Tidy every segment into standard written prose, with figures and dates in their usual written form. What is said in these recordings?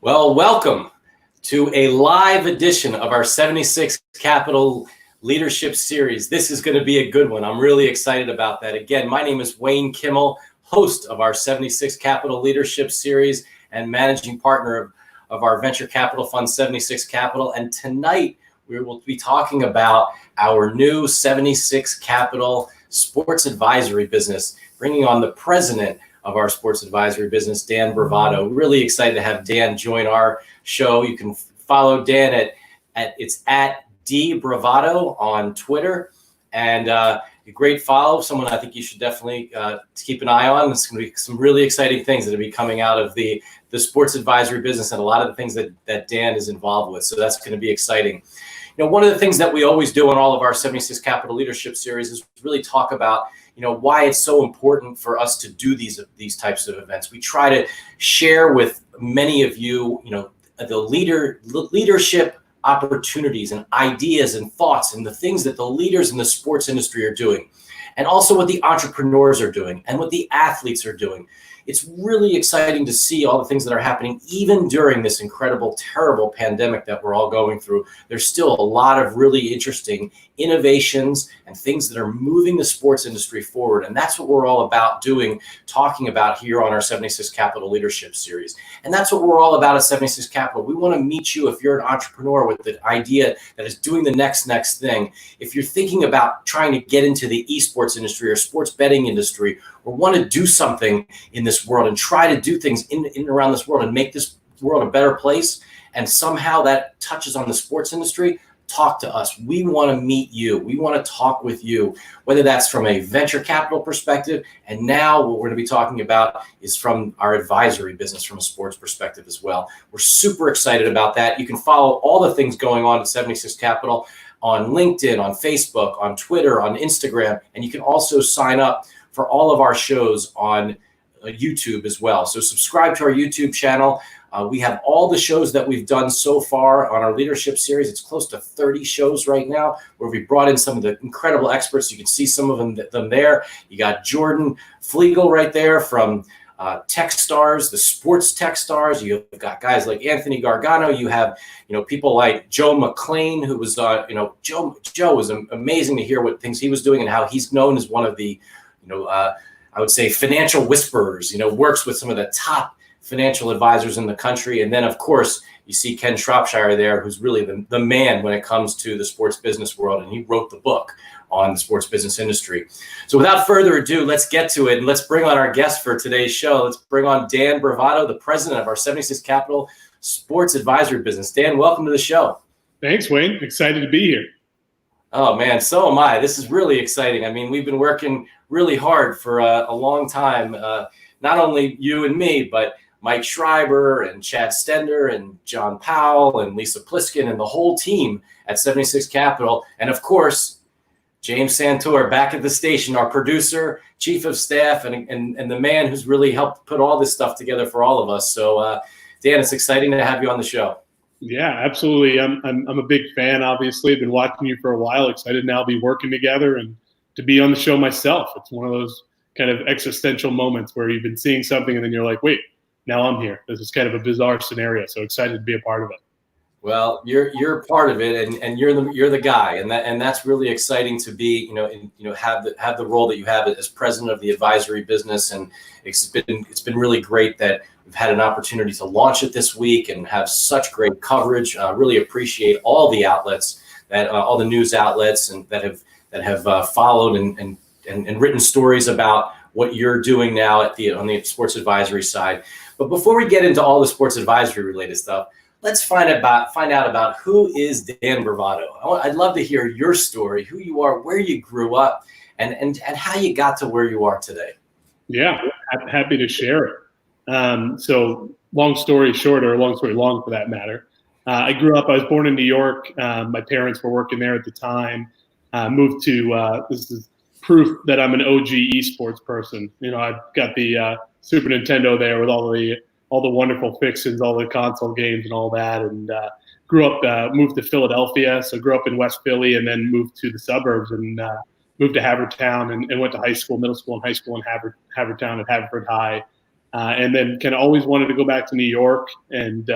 Well, welcome to a live edition of our 76 Capital Leadership Series. This is going to be a good one. I'm really excited about that. Again, my name is Wayne Kimmel, host of our 76 Capital Leadership Series and managing partner of our venture capital fund, 76 Capital. And tonight we will be talking about our new 76 Capital sports advisory business, bringing on the president of our sports advisory business, Dan Bravato. Really excited to have Dan join our show. You can follow Dan at D Bravato on Twitter, and a great follow. Someone I think you should definitely keep an eye on. There's going to be some really exciting things that will be coming out of the sports advisory business and a lot of the things that Dan is involved with. So that's going to be exciting. You know, one of the things that we always do on all of our 76 Capital Leadership Series is really talk about why it's so important for us to do these types of events. We try to share with many of you, the leadership opportunities and ideas and thoughts and the things that the leaders in the sports industry are doing, and also what the entrepreneurs are doing and what the athletes are doing. It's really exciting to see all the things that are happening, even during this incredible, terrible pandemic that we're all going through. There's still a lot of really interesting innovations and things that are moving the sports industry forward. And that's what we're all about talking about here on our 76 Capital Leadership Series. And that's what we're all about at 76 Capital. We want to meet you if you're an entrepreneur with the idea that is doing the next thing. If you're thinking about trying to get into the esports industry or sports betting industry, or want to do something in this world and try to do things in and around this world and make this world a better place, and somehow that touches on the sports industry, talk to us. We want to meet you. We want to talk with you, whether that's from a venture capital perspective, and now what we're going to be talking about is from our advisory business from a sports perspective as well. We're super excited about that. You can follow all the things going on at 76 Capital on LinkedIn, on Facebook, on Twitter, on Instagram, and you can also sign up for all of our shows on YouTube as well. So subscribe to our YouTube channel. We have all the shows that we've done so far on our leadership series. It's close to 30 shows right now, where we brought in some of the incredible experts. You can see some of them there. You got Jordan Flegel right there from Techstars, the sports Techstars. You've got guys like Anthony Gargano. You have, people like Joe McClain, who was, Joe was amazing to hear what things he was doing and how he's known as one of the, I would say financial whisperers, works with some of the top financial advisors in the country. And then, of course, you see Ken Shropshire there, who's really the man when it comes to the sports business world. And he wrote the book on the sports business industry. So without further ado, let's get to it. And let's bring on our guest for today's show. Let's bring on Dan Bravato, the president of our 76 Capital Sports Advisory business. Dan, welcome to the show. Thanks, Wayne. Excited to be here. Oh, man, so am I. This is really exciting. I mean, we've been working really hard for a long time, not only you and me, but Mike Schreiber and Chad Stender and John Powell and Lisa Pliskin and the whole team at 76 Capital. And, of course, James Santor back at the station, our producer, chief of staff, and the man who's really helped put all this stuff together for all of us. So, Dan, it's exciting to have you on the show. Yeah, absolutely. I'm a big fan, obviously. I've been watching you for a while. Excited now to be working together and to be on the show myself. It's one of those kind of existential moments where you've been seeing something and then you're like, wait, now I'm here. This is kind of a bizarre scenario. So excited to be a part of it. Well, you're part of it, and you're the guy, and that's really exciting to be, have the role that you have as president of the advisory business, and it's been really great that we've had an opportunity to launch it this week and have such great coverage. Really appreciate all the outlets all the news outlets and that have followed and written stories about what you're doing now on the sports advisory side. But before we get into all the sports advisory related stuff, let's find out about who is Dan Bravato. I'd love to hear your story, who you are, where you grew up, and how you got to where you are today. Yeah, happy to share it. So long story short, or long story long for that matter, I was born in New York. My parents were working there at the time. Moved to, this is proof that I'm an OG esports person. I've got the Super Nintendo there with all the wonderful fixings, all the console games and all that. And grew up, moved to Philadelphia. So grew up in West Philly and then moved to the suburbs and moved to Havertown and went to high school, middle school and high school in Havertown at Haverford High. and then kind of always wanted to go back to New York, and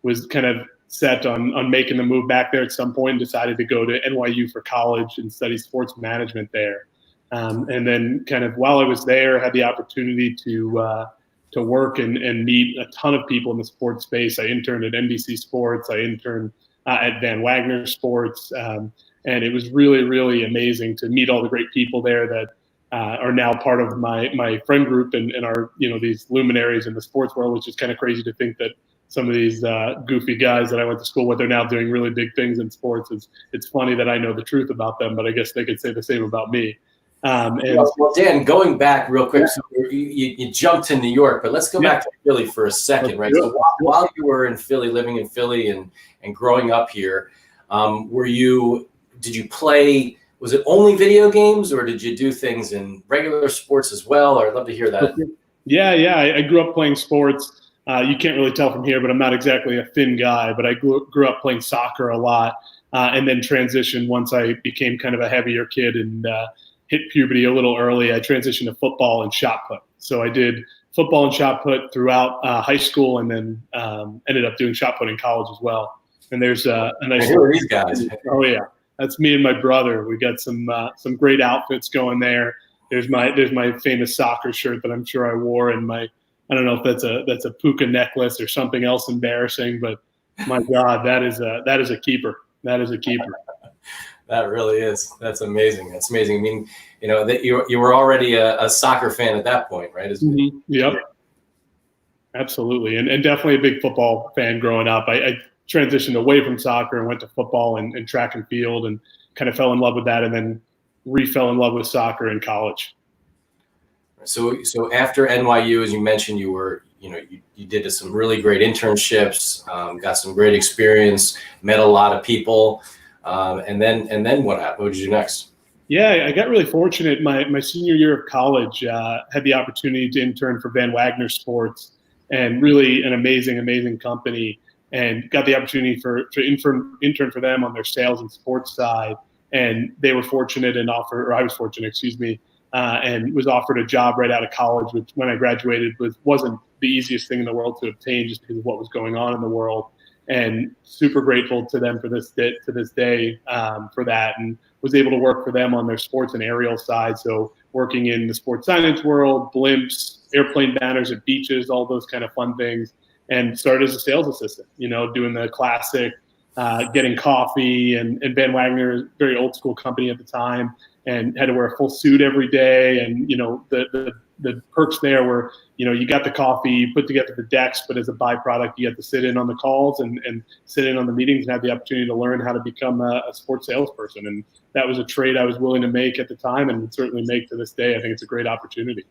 was kind of set on making the move back there at some point, and decided to go to NYU for college and study sports management there. And then kind of while I was there, had the opportunity to work and meet a ton of people in the sports space. I interned at NBC Sports. I interned at Van Wagner Sports. And it was really, really amazing to meet all the great people there that are now part of my friend group and are, these luminaries in the sports world, which is kind of crazy to think that some of these goofy guys that I went to school with are now doing really big things in sports. It's funny that I know the truth about them, but I guess they could say the same about me. Well, Dan, going back real quick, so you jumped to New York, but let's go back to Philly for a second, right? So while you were in Philly, living in Philly and growing up here, did you play, was it only video games, or did you do things in regular sports as well? Or I'd love to hear that. Yeah. I grew up playing sports. You can't really tell from here, but I'm not exactly a thin guy, but I grew up playing soccer a lot, and then transitioned once I became kind of a heavier kid and hit puberty a little early. I transitioned to football and shot put. So I did football and shot put throughout high school, and then ended up doing shot put in college as well. And there's a nice. Who are these guys? Oh yeah, that's me and my brother. We got some great outfits going there. There's my famous soccer shirt that I'm sure I wore, and I don't know if that's a puka necklace or something else embarrassing, but my God, that is a keeper. That is a keeper. That really is. That's amazing. That's amazing. I mean, that you were already a soccer fan at that point, right? Mm-hmm. Yep. Absolutely. And definitely a big football fan growing up. I transitioned away from soccer and went to football and track and field, and kind of fell in love with that, and then fell in love with soccer in college. So after NYU, as you mentioned, you did some really great internships, got some great experience, met a lot of people. And then what happened? What did you do next? Yeah, I got really fortunate. My senior year of college, had the opportunity to intern for Van Wagner Sports, and really an amazing company, and got the opportunity to intern for them on their sales and sports side. And they were fortunate and I was fortunate, and was offered a job right out of college, which when I graduated wasn't the easiest thing in the world to obtain, just because of what was going on in the world. And super grateful to them to this day for that, and was able to work for them on their sports and aerial side. So working in the sports signage world, blimps, airplane banners at beaches, all those kind of fun things. And started as a sales assistant, doing the classic getting coffee. And Van Wagner, very old school company at the time, and had to wear a full suit every day. And the perks there were, you got the coffee, you put together the decks, but as a byproduct, you had to sit in on the calls and sit in on the meetings, and have the opportunity to learn how to become a sports salesperson. And that was a trade I was willing to make at the time, and would certainly make to this day. I think it's a great opportunity.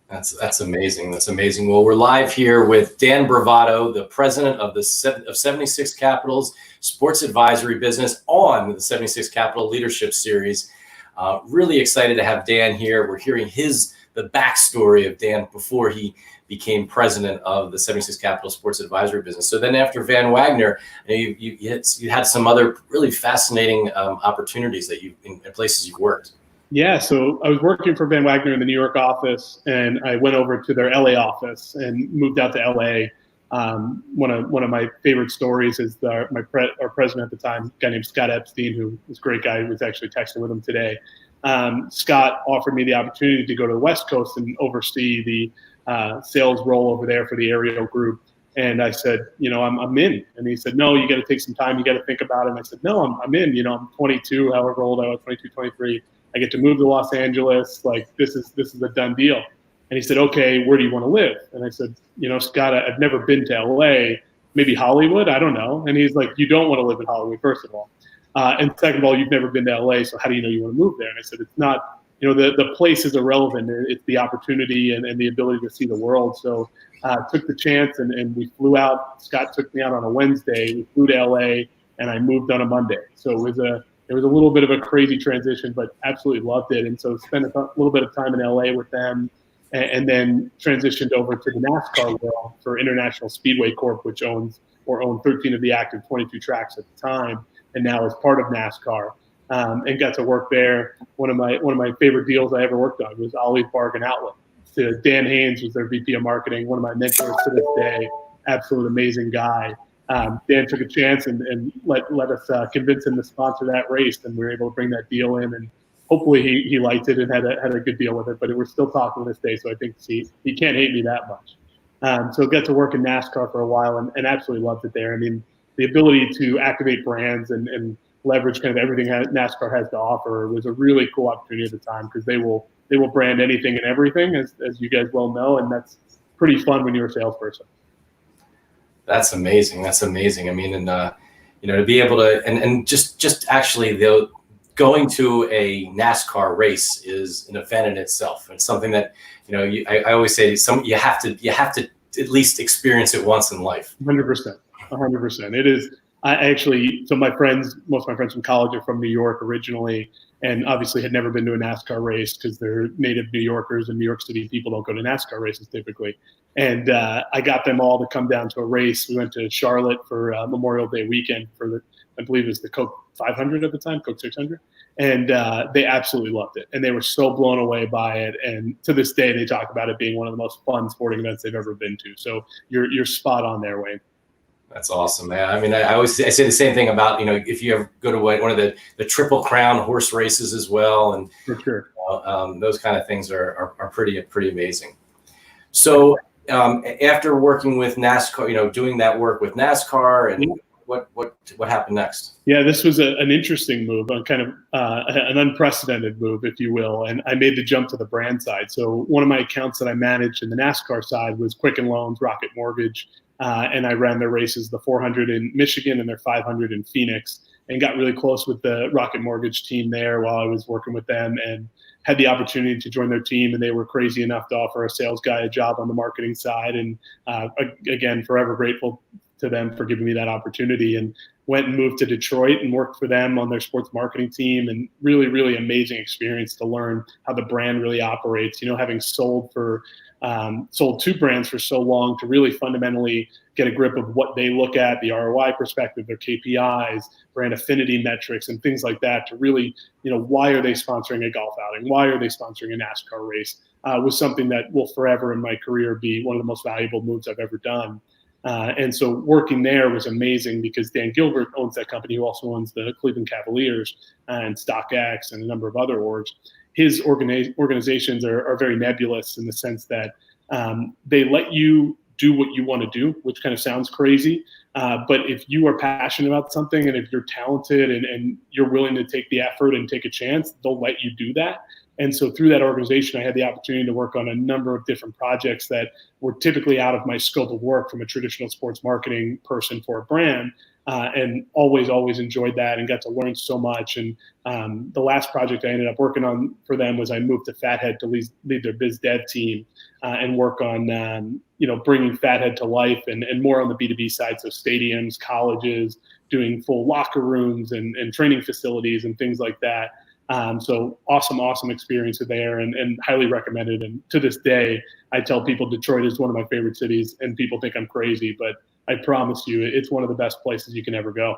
That's amazing. That's amazing. Well, we're live here with Dan Bravato, the president of 76 Capital's sports advisory business, on the 76 Capital Leadership Series. Really excited to have Dan here. We're hearing the backstory of Dan before he became president of the 76 Capital Sports Advisory business. So then after Van Wagner, you had some other really fascinating opportunities in places you've worked. Yeah, so I was working for Van Wagner in the New York office, and I went over to their LA office and moved out to LA. One of my favorite stories is our president at the time, a guy named Scott Epstein, who was a great guy, who was actually texting with him today. Scott offered me the opportunity to go to the West Coast and oversee the sales role over there for the aerial group. And I said, I'm in. And he said, no, you got to take some time. You got to think about it. And I said, no, I'm in. I'm 22, however old I was, 22, 23. I get to move to Los Angeles. Like, this is a done deal. And he said, okay, where do you want to live? And I said, Scott, I've never been to LA, maybe Hollywood, I don't know. And he's like, you don't want to live in Hollywood, first of all. And second of all, you've never been to LA, so how do you know you want to move there? And I said, it's not, the place is irrelevant. It's the opportunity and the ability to see the world. So took the chance, and we flew out. Scott took me out on a Wednesday. We flew to LA, and I moved on a Monday. So it was a little bit of a crazy transition, but absolutely loved it. And so spent a little bit of time in LA with them, and then transitioned over to the NASCAR world for International Speedway Corp, which owned 13 of the active 22 tracks at the time, and now is part of NASCAR. And got to work there. One of my favorite deals I ever worked on was Ollie's Bargain Outlet. to Dan Haynes, was their VP of marketing, one of my mentors to this day, absolute amazing guy. Dan took a chance and let us convince him to sponsor that race, and we were able to bring that deal in, and hopefully he liked it and had a good deal with it. But we're still talking to this day, so I think he can't hate me that much. So I got to work in NASCAR for a while and absolutely loved it there. I mean, the ability to activate brands and leverage kind of everything NASCAR has to offer was a really cool opportunity at the time, because they will brand anything and everything, as you guys well know, and that's pretty fun when you're a salesperson. That's amazing. That's amazing. I mean, and to be able to and just actually going to a NASCAR race is an event in itself. It's something that I always say you have to at least experience it once in life. 100%. It is. So most of my friends from college are from New York originally, and obviously had never been to a NASCAR race because they're native New Yorkers, and New York City people don't go to NASCAR races typically. And I got them all to come down to a race. We went to Charlotte for Memorial Day weekend for I believe it was the Coke 500 at the time, Coke 600. And they absolutely loved it. And they were so blown away by it. And to this day, they talk about it being one of the most fun sporting events they've ever been to. So you're spot on there, Wayne. That's awesome, man. I mean, I say the same thing about, if you ever go to one of the Triple Crown horse races as well. And for sure. Those kind of things are pretty amazing. So after working with NASCAR, doing that work with NASCAR, and what happened next? Yeah, this was an interesting move, kind of an unprecedented move, if you will. And I made the jump to the brand side. So one of my accounts that I managed in the NASCAR side was Quicken Loans, Rocket Mortgage. And I ran their races, the 400 in Michigan and their 500 in Phoenix, and got really close with the Rocket Mortgage team there while I was working with them, and had the opportunity to join their team. And they were crazy enough to offer a sales guy a job on the marketing side. And again, forever grateful to them for giving me that opportunity, and went and moved to Detroit and worked for them on their sports marketing team. And really, really amazing experience to learn how the brand really operates, having sold two brands for so long, to really fundamentally get a grip of what they look at, the ROI perspective, their KPIs, brand affinity metrics, and things like that, to really, why are they sponsoring a golf outing? Why are they sponsoring a NASCAR race? Was something that will forever in my career be one of the most valuable moves I've ever done. And so working there was amazing, because Dan Gilbert owns that company, who also owns the Cleveland Cavaliers and StockX and a number of other orgs. His organizations are very nebulous in the sense that they let you do what you want to do, which kind of sounds crazy. But if you are passionate about something, and if you're talented and you're willing to take the effort and take a chance, they'll let you do that. And so through that organization, I had the opportunity to work on a number of different projects that were typically out of my scope of work from a traditional sports marketing person for a brand. And always enjoyed that, and got to learn so much. And the last project I ended up working on for them was I moved to Fathead to lead their biz dev team and work on bringing Fathead to life, and more on the B2B side, so stadiums, colleges, doing full locker rooms and training facilities and things like that. So awesome experience there, and highly recommended. And to this day, I tell people Detroit is one of my favorite cities, and people think I'm crazy, but I promise you, it's one of the best places you can ever go.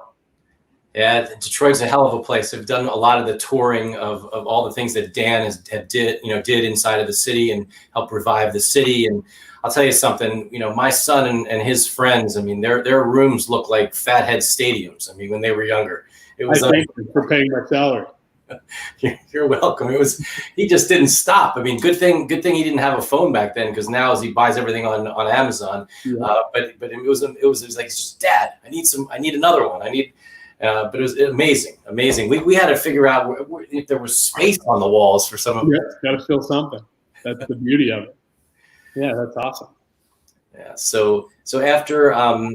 Yeah, Detroit's a hell of a place. I've done a lot of the touring of all the things that Dan did inside of the city, and helped revive the city. And I'll tell you something, my son and his friends, I mean, their rooms look like Fathead stadiums. I mean, when they were younger, it was. I thank you for paying my salary. You're welcome. He just didn't stop. I mean, good thing he didn't have a phone back then, because now as he buys everything on Amazon. Yeah. But it was like, Dad, I need another one. But it was amazing. We had to figure out if there was space on the walls for some of them. Yeah, got to fill something. That's the beauty of it. Yeah, that's awesome. Yeah. So after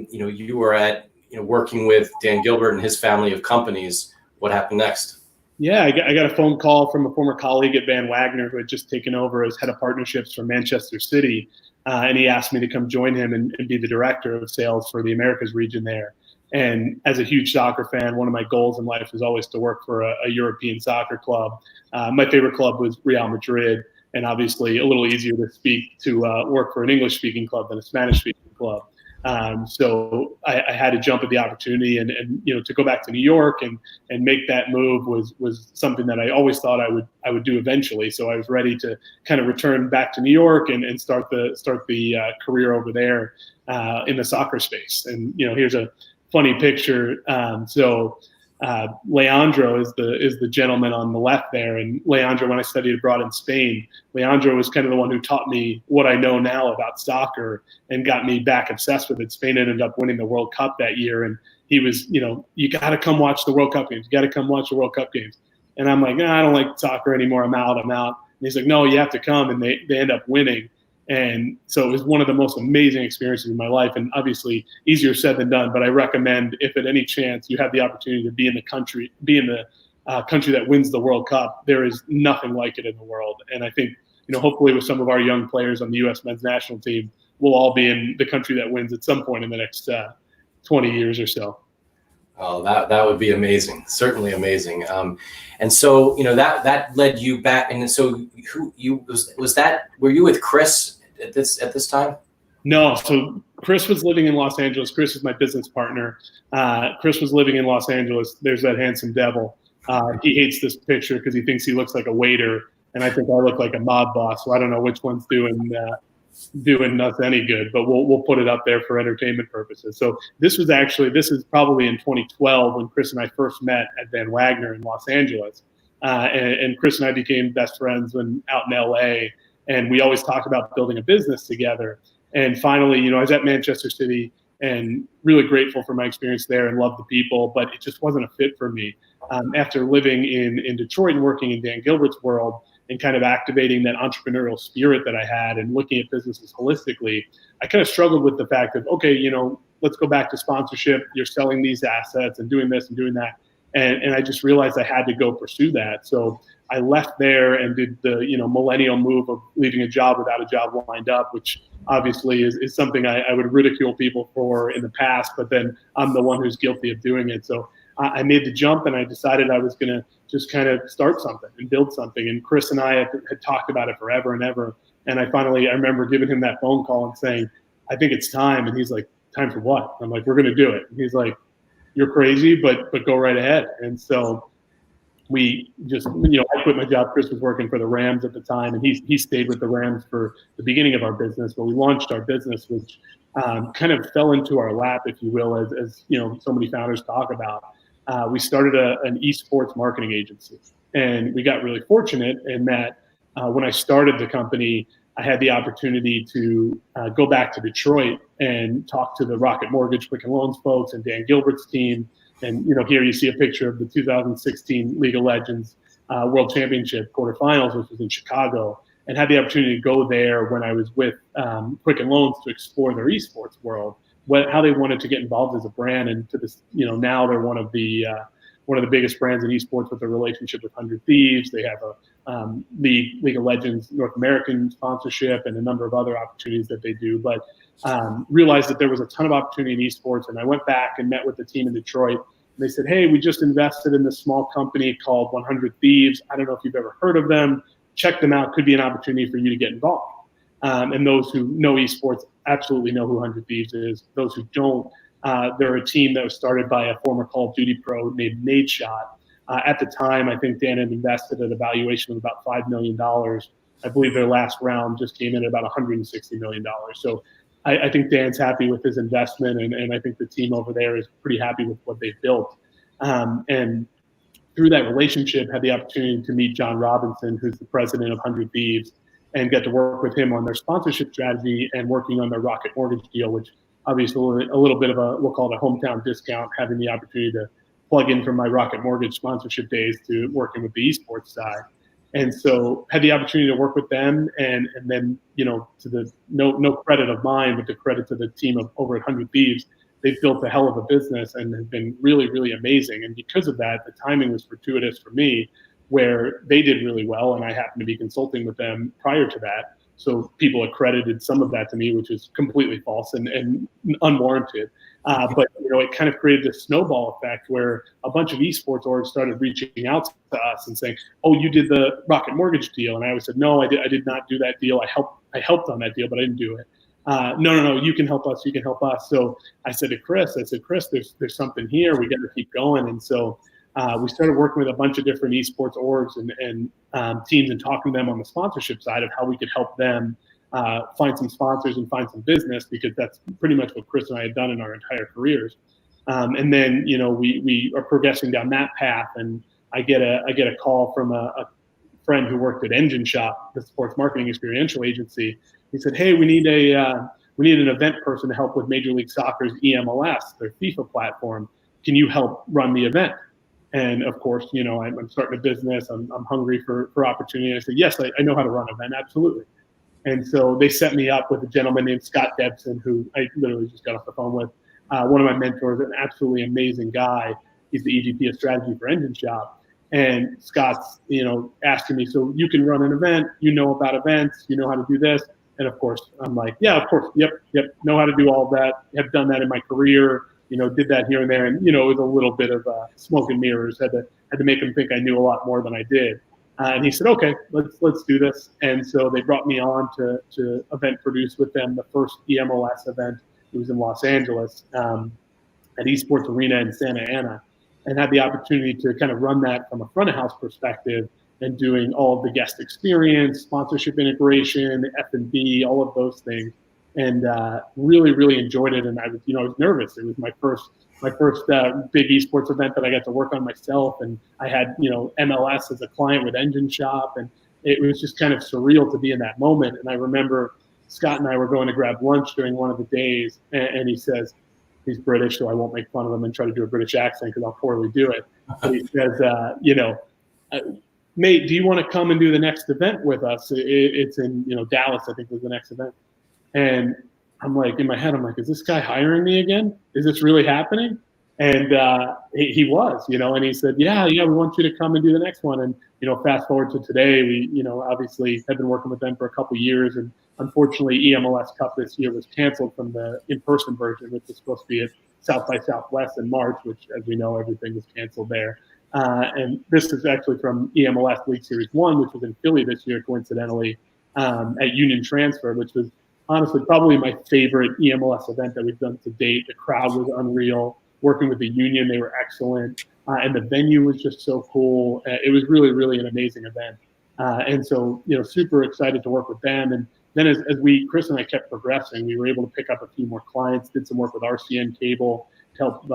you were at working with Dan Gilbert and his family of companies, what happened next? Yeah, I got a phone call from a former colleague at Van Wagner, who had just taken over as head of partnerships for Manchester City. And he asked me to come join him and be the director of sales for the Americas region there. And as a huge soccer fan, one of my goals in life was always to work for a European soccer club. My favorite club was Real Madrid, and obviously a little easier to work for an English-speaking club than a Spanish-speaking club. So I had to jump at the opportunity, and to go back to New York and make that move was something that I always thought I would do eventually. So I was ready to kind of return back to New York and start the career over there in the soccer space. And here's a funny picture. Leandro is the gentleman on the left there, and Leandro, when I studied abroad in Spain, Leandro was kind of the one who taught me what I know now about soccer and got me back obsessed with it. Spain ended up winning the World Cup that year, and he was, you got to come watch the World Cup games. You got to come watch the World Cup games. And I'm like, I don't like soccer anymore. I'm out. And he's like, no, you have to come. And they end up winning. And so it was one of the most amazing experiences in my life, and obviously easier said than done. But I recommend, if at any chance you have the opportunity to be in the country that wins the World Cup, there is nothing like it in the world. And I think, hopefully with some of our young players on the U.S. men's national team, we'll all be in the country that wins at some point in the next 20 years or so. Oh, that would be amazing. Certainly amazing. And so, that led you back. And so were you with Chris at this time? No. So Chris was living in Los Angeles. Chris is my business partner. Chris was living in Los Angeles. There's that handsome devil. He hates this picture because he thinks he looks like a waiter, and I think I look like a mob boss. So I don't know which one's doing us any good, but we'll put it up there for entertainment purposes. So this is probably in 2012 when Chris and I first met at Van Wagner in Los Angeles. And Chris and I became best friends when out in LA, and we always talked about building a business together. And finally, I was at Manchester City and really grateful for my experience there and loved the people, but it just wasn't a fit for me. After living in Detroit and working in Dan Gilbert's world, and kind of activating that entrepreneurial spirit that I had and looking at businesses holistically, I kind of struggled with the fact of, okay, let's go back to sponsorship. You're selling these assets and doing this and doing that. And I just realized I had to go pursue that. So I left there and did the, millennial move of leaving a job without a job lined up, which obviously is something I would ridicule people for in the past, but then I'm the one who's guilty of doing it. So I made the jump, and I decided I was going to just kind of start something and build something. And Chris and I had talked about it forever and ever. And I remember giving him that phone call and saying, I think it's time. And he's like, time for what? I'm like, we're going to do it. And he's like, you're crazy, but go right ahead. And so we just, I quit my job. Chris was working for the Rams at the time, and he stayed with the Rams for the beginning of our business. But we launched our business, which kind of fell into our lap, if you will, as so many founders talk about. We started an esports marketing agency, and we got really fortunate in that when I started the company, I had the opportunity to go back to Detroit and talk to the Rocket Mortgage, Quicken Loans folks, and Dan Gilbert's team. And here you see a picture of the 2016 League of Legends World Championship quarterfinals, which was in Chicago, and had the opportunity to go there when I was with Quicken Loans to explore their esports world. How they wanted to get involved as a brand, and to this, now they're one of the biggest brands in esports with a relationship with 100 Thieves. They have a League of Legends North American sponsorship and a number of other opportunities that they do. But realized that there was a ton of opportunity in esports, and I went back and met with the team in Detroit. And they said, "Hey, we just invested in this small company called 100 Thieves. I don't know if you've ever heard of them. Check them out. Could be an opportunity for you to get involved." And those who know esports absolutely know who 100 Thieves is. Those who don't, they're a team that was started by a former Call of Duty pro named Nadeshot. At the time, I think Dan had invested at a valuation of about $5 million. I believe their last round just came in at about $160 million. So I think Dan's happy with his investment, and I think the team over there is pretty happy with what they've built. And through that relationship, had the opportunity to meet John Robinson, who's the president of 100 Thieves, and get to work with him on their sponsorship strategy and working on their Rocket Mortgage deal, which obviously a little bit of we'll call it a hometown discount, having the opportunity to plug in from my Rocket Mortgage sponsorship days to working with the esports side. And so had the opportunity to work with them, and then, to the no credit of mine, but the credit to the team of over at 100 Thieves, they've built a hell of a business and have been really, really amazing. And because of that, the timing was fortuitous for me, where they did really well, and I happened to be consulting with them prior to that. So people accredited some of that to me, which is completely false and unwarranted. But it kind of created this snowball effect where a bunch of esports orgs started reaching out to us and saying, "Oh, you did the Rocket Mortgage deal," and I always said, "No, I did not do that deal. I helped on that deal, but I didn't do it." No, you can help us. You can help us. So I said to Chris, Chris, there's something here. We got to keep going. And so we started working with a bunch of different esports orgs and teams and talking to them on the sponsorship side of how we could help them find some sponsors and find some business, because that's pretty much what Chris and I had done in our entire careers. And then, we are progressing down that path, and I get a call from a friend who worked at Engine Shop, the sports marketing experiential agency. He said, "Hey, we need an event person to help with Major League Soccer's EMLS, their FIFA platform. Can you help run the event?" And of course, I'm starting a business. I'm hungry for opportunity. I said, "Yes, I know how to run an event, absolutely." And so they set me up with a gentleman named Scott Debson, who I literally just got off the phone with. One of my mentors, an absolutely amazing guy. He's the EVP of strategy for Engine Shop. And Scott's, asking me, "So you can run an event, about events, you know how to do this?" And of course, I'm like, "Yeah, of course. Yep. Know how to do all that. Have done that in my career, did that here and there." And, it was a little bit of smoke and mirrors. Had to make him think I knew a lot more than I did. And he said, "Okay, let's do this." And so they brought me on to event produce with them the first EMLS event. It was in Los Angeles at Esports Arena in Santa Ana, and had the opportunity to kind of run that from a front of house perspective and doing all of the guest experience, sponsorship integration, F&B, all of those things, and really, really enjoyed it. And I was nervous. It was my first big esports event that I got to work on myself, and I had MLS as a client with Engine Shop, and it was just kind of surreal to be in that moment. And I remember Scott and I were going to grab lunch during one of the days, and he says, he's British, so I won't make fun of him and try to do a British accent because I'll poorly do it. But he says, "Mate, do you want to come and do the next event with us? It's in Dallas, I think was the next event." And I'm like, in my head, I'm like, "Is this guy hiring me again? Is this really happening?" And he was, and he said, yeah, we want you to come and do the next one. And, fast forward to today, we, obviously have been working with them for a couple of years. And unfortunately, EMLS Cup this year was canceled from the in-person version, which was supposed to be at South by Southwest in March, which, as we know, everything was canceled there. And this is actually from EMLS League Series 1, which was in Philly this year, coincidentally, at Union Transfer, which was honestly probably my favorite EMLS event that we've done to date. The crowd was unreal. Working with the union, they were excellent. And the venue was just so cool. It was really, really an amazing event. And so, super excited to work with them. And then as Chris and I kept progressing, we were able to pick up a few more clients, did some work with RCN Cable to help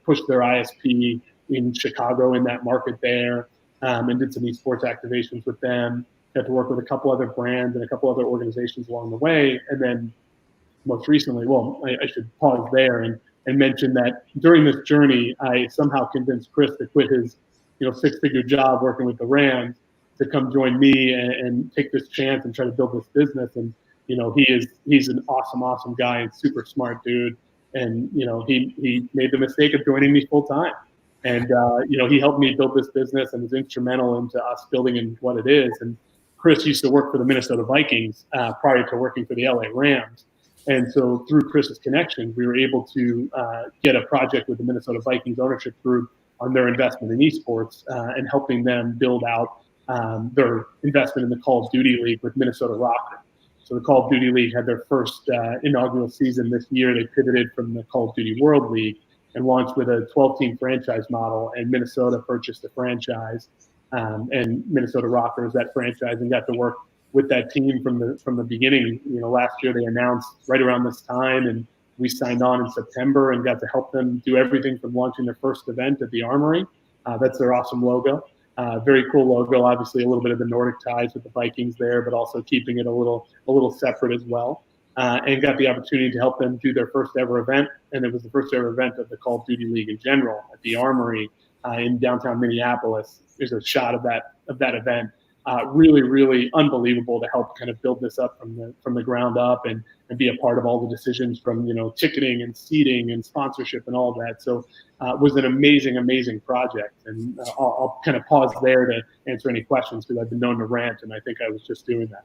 push their ISP in Chicago in that market there, and did some esports activations with them. Got to work with a couple other brands and a couple other organizations along the way. And then most recently, I should pause there and mention that during this journey, I somehow convinced Chris to quit his, six-figure job working with the Rams to come join me and take this chance and try to build this business. And, he's an awesome guy and super smart dude. And, he made the mistake of joining me full time. And, he helped me build this business and was instrumental into us building in what it is. And Chris used to work for the Minnesota Vikings prior to working for the LA Rams. And so through Chris's connections, we were able to get a project with the Minnesota Vikings ownership group on their investment in esports and helping them build out their investment in the Call of Duty League with Minnesota Rocker. So the Call of Duty League had their first inaugural season this year. They pivoted from the Call of Duty World League and launched with a 12-team franchise model, and Minnesota purchased the franchise, and Minnesota Rocker is that franchise, and got to work with that team from the beginning. Last year they announced right around this time, and we signed on in September and got to help them do everything from launching their first event at the Armory. That's their awesome logo. Very cool logo. Obviously, a little bit of the Nordic ties with the Vikings there, but also keeping it a little separate as well. And got the opportunity to help them do their first ever event, and it was the first ever event of the Call of Duty League in general at the Armory in downtown Minneapolis. There's a shot of that event. Really, really unbelievable to help kind of build this up from the ground up and be a part of all the decisions from ticketing and seating and sponsorship and all of that. So it was an amazing project. And I'll kind of pause there to answer any questions because I've been known to rant, and I think I was just doing that.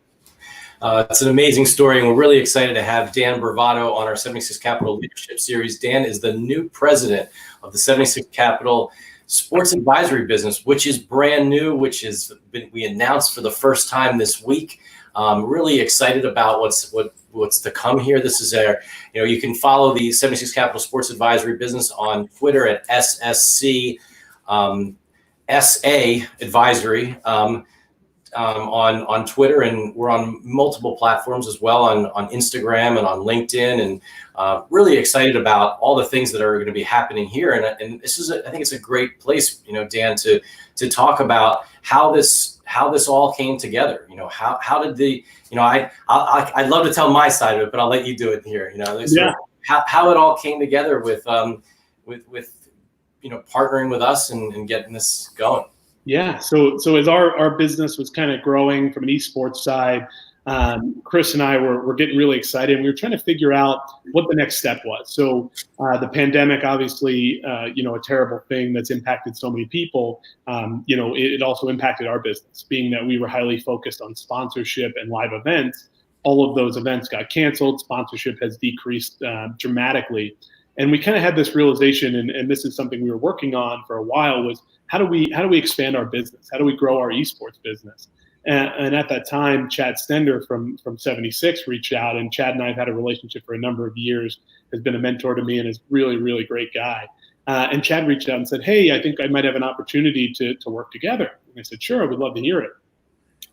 It's an amazing story, and we're really excited to have Dan Bravato on our 76 Capital Leadership Series. Dan is the new president of the 76 Capital Sports Advisory business, which is brand new, we announced for the first time this week. Really excited about what's to come here. This is you can follow the 76 Capital Sports Advisory business on Twitter at SSC SA Advisory. On Twitter, and we're on multiple platforms as well, on Instagram and on LinkedIn, and really excited about all the things that are going to be happening here. And this is I think it's a great place, Dan, to talk about how this all came together. How did the I'd love to tell my side of it, but I'll let you do it here. How it all came together with partnering with us and getting this going. Yeah. So as our business was kind of growing from an esports side, Chris and I were getting really excited, and we were trying to figure out what the next step was. So the pandemic, obviously, a terrible thing that's impacted so many people. It also impacted our business, being that we were highly focused on sponsorship and live events. All of those events got canceled. Sponsorship has decreased dramatically. And we kind of had this realization, and this is something we were working on for a while, was how do we expand our business? How do we grow our esports business? And at that time, Chad Stender from 76 reached out, and Chad and I have had a relationship for a number of years, has been a mentor to me, and is really, really great guy. And Chad reached out and said, hey, I think I might have an opportunity to work together. And I said, sure, I would love to hear it.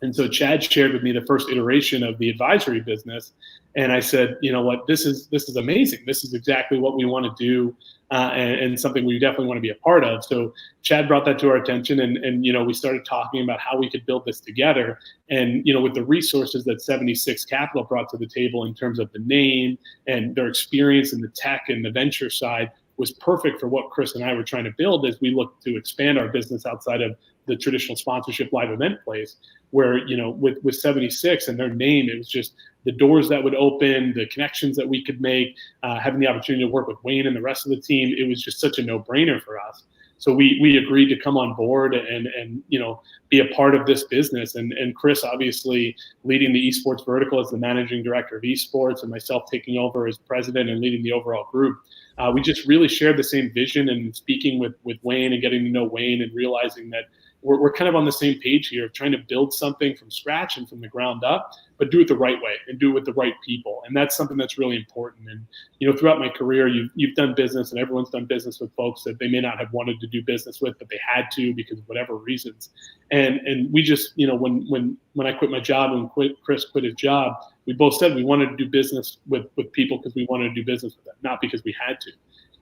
And so Chad shared with me the first iteration of the advisory business. And I said, you know what, this is amazing. This is exactly what we want to do, and something we definitely want to be a part of. So Chad brought that to our attention, and we started talking about how we could build this together. And with the resources that 76 Capital brought to the table in terms of the name and their experience in the tech and the venture side, was perfect for what Chris and I were trying to build as we look to expand our business outside of the traditional sponsorship live event place, where, with 76 and their name, it was just the doors that would open, the connections that we could make, having the opportunity to work with Wayne and the rest of the team. It was just such a no-brainer for us. So we agreed to come on board and be a part of this business. And Chris, obviously, leading the esports vertical as the managing director of esports, and myself taking over as president and leading the overall group. We just really shared the same vision, and speaking with Wayne and getting to know Wayne and realizing that we're kind of on the same page here of trying to build something from scratch and from the ground up, but do it the right way and do it with the right people. And that's something that's really important. And, throughout my career, you've done business, and everyone's done business with folks that they may not have wanted to do business with, but they had to because of whatever reasons. And we just, when I quit my job and Chris quit his job, we both said we wanted to do business with people because we wanted to do business with them, not because we had to.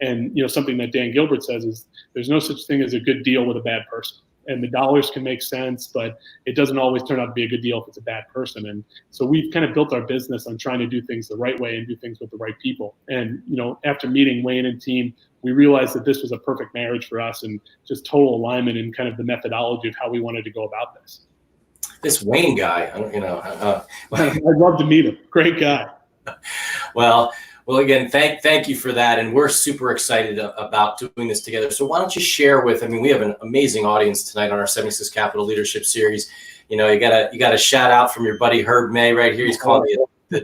And, something that Dan Gilbert says is there's no such thing as a good deal with a bad person. And the dollars can make sense, but it doesn't always turn out to be a good deal if it's a bad person. And so we've kind of built our business on trying to do things the right way and do things with the right people. And, after meeting Wayne and team, we realized that this was a perfect marriage for us, and just total alignment in kind of the methodology of how we wanted to go about this. This Wayne guy, I'd love to meet him. Great guy. Well, again, thank you for that, and we're super excited about doing this together. So why don't you share with? We have an amazing audience tonight on our 76 Capital Leadership Series. You got a shout out from your buddy Herb May right here. He's calling me,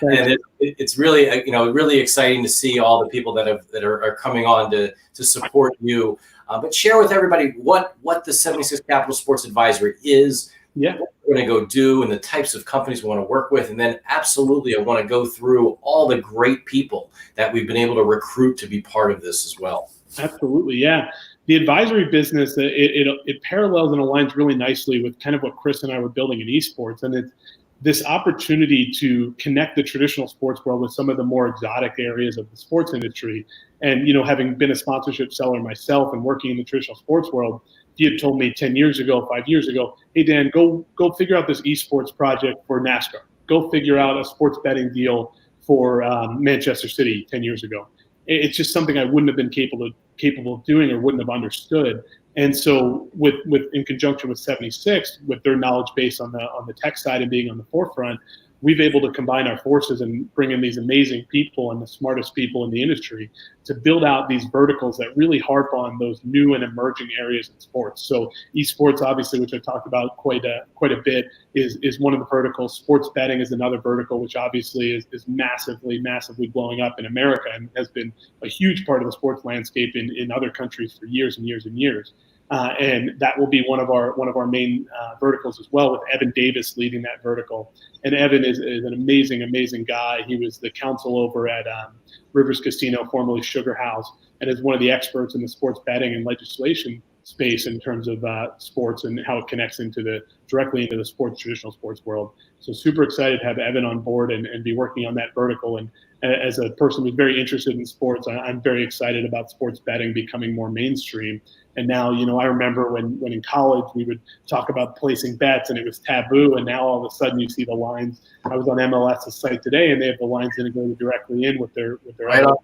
and it's really really exciting to see all the people that are coming on to support you. But share with everybody what the 76 Capital Sports Advisory is. Yeah, what we're going to go do and the types of companies we want to work with. And then absolutely, I want to go through all the great people that we've been able to recruit to be part of this as well. Absolutely. Yeah. The advisory business, it parallels and aligns really nicely with kind of what Chris and I were building in esports. And it's this opportunity to connect the traditional sports world with some of the more exotic areas of the sports industry. And, having been a sponsorship seller myself and working in the traditional sports world, if you had told me 10 years ago, 5 years ago, hey, Dan, go figure out this esports project for NASCAR. Go figure out a sports betting deal for Manchester City 10 years ago. It's just something I wouldn't have been capable of doing or wouldn't have understood. And so with in conjunction with 76, with their knowledge base on the tech side and being on the forefront, we've able to combine our forces and bring in these amazing people and the smartest people in the industry to build out these verticals that really harp on those new and emerging areas in sports. So esports, obviously, which I talked about quite a bit, is one of the verticals. Sports betting is another vertical, which obviously is massively blowing up in America and has been a huge part of the sports landscape in other countries for years and years and years. And that will be one of our main verticals as well, with Evan Davis leading that vertical. And Evan is an amazing guy. He was the counsel over at Rivers Casino, formerly Sugar House, and is one of the experts in the sports betting and legislation space in terms of sports and how it connects directly into the traditional sports world. So super excited to have Evan on board and be working on that vertical. And as a person who's very interested in sports, I'm very excited about sports betting becoming more mainstream. And now, I remember when in college we would talk about placing bets and it was taboo. And now all of a sudden you see the lines. I was on MLS's site today and they have the lines integrated directly in with their right on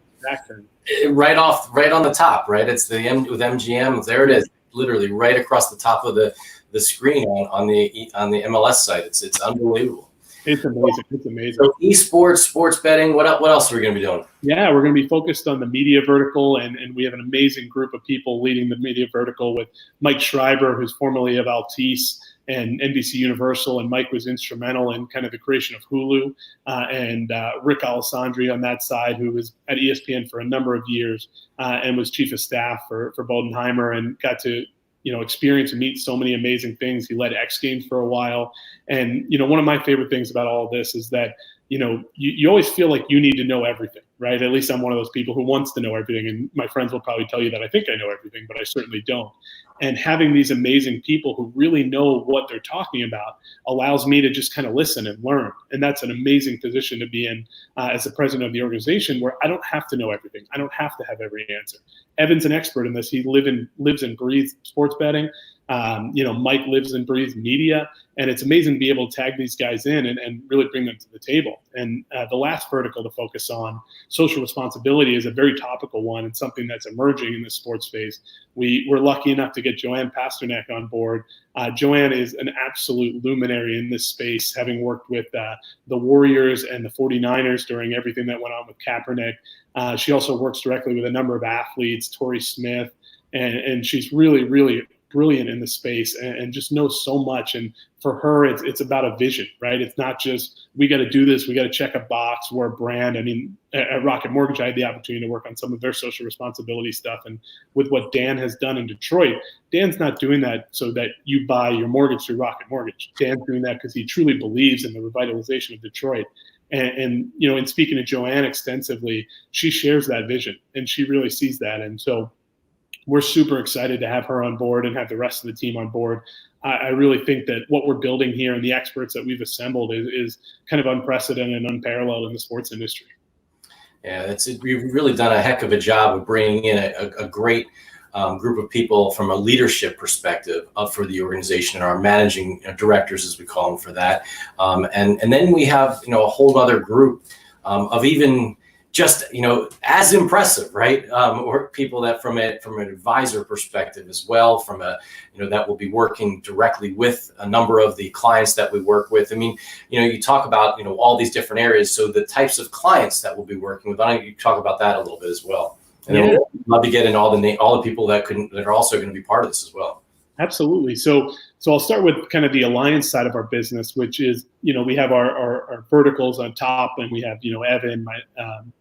the top, right? It's with MGM. There it is, literally right across the top of the screen on the MLS site. It's unbelievable. It's amazing. It's amazing. So esports, sports betting. What else are we going to be doing? Yeah, we're going to be focused on the media vertical, and we have an amazing group of people leading the media vertical with Mike Schreiber, who's formerly of Altice and NBC Universal, and Mike was instrumental in kind of the creation of Hulu, and Rick Alessandri on that side, who was at ESPN for a number of years and was chief of staff for Bodenheimer, and got to experience and meet so many amazing things. He led X Games for a while. And, one of my favorite things about all of this is that, you always feel like you need to know everything, right? At least I'm one of those people who wants to know everything. And my friends will probably tell you that I think I know everything, but I certainly don't. And having these amazing people who really know what they're talking about allows me to just kind of listen and learn. And that's an amazing position to be in as the president of the organization, where I don't have to know everything. I don't have to have every answer. Evan's an expert in this. He lives and breathes sports betting. Mike lives and breathes media, and it's amazing to be able to tag these guys in and really bring them to the table. And the last vertical to focus on, social responsibility, is a very topical one and something that's emerging in the sports space. We're lucky enough to get Joanne Pasternak on board. Joanne is an absolute luminary in this space, having worked with the Warriors and the 49ers during everything that went on with Kaepernick. She also works directly with a number of athletes, Torrey Smith, and she's really, really brilliant in the space and just knows so much. And for her, it's about a vision, right? It's not just, we got to do this, we got to check a box, we're a brand. I mean, at Rocket Mortgage, I had the opportunity to work on some of their social responsibility stuff. And with what Dan has done in Detroit, Dan's not doing that so that you buy your mortgage through Rocket Mortgage. Dan's doing that because he truly believes in the revitalization of Detroit. And in speaking to Joanne extensively, she shares that vision and she really sees that. And so we're super excited to have her on board and have the rest of the team on board. I really think that what we're building here and the experts that we've assembled is kind of unprecedented and unparalleled in the sports industry. Yeah, we've really done a heck of a job of bringing in a great group of people from a leadership perspective for the organization, and our managing directors, as we call them, for that. And then we have a whole other group of even just as impressive, right? Or people that from an advisor perspective as well, from that will be working directly with a number of the clients that we work with. I mean, you talk about all these different areas, so the types of clients that we'll be working with. I think you talk about that a little bit as well. And then we'll love to get into all the people that are also going to be part of this as well. Absolutely. So I'll start with kind of the alliance side of our business, which is, we have our verticals on top, and we have, Evan,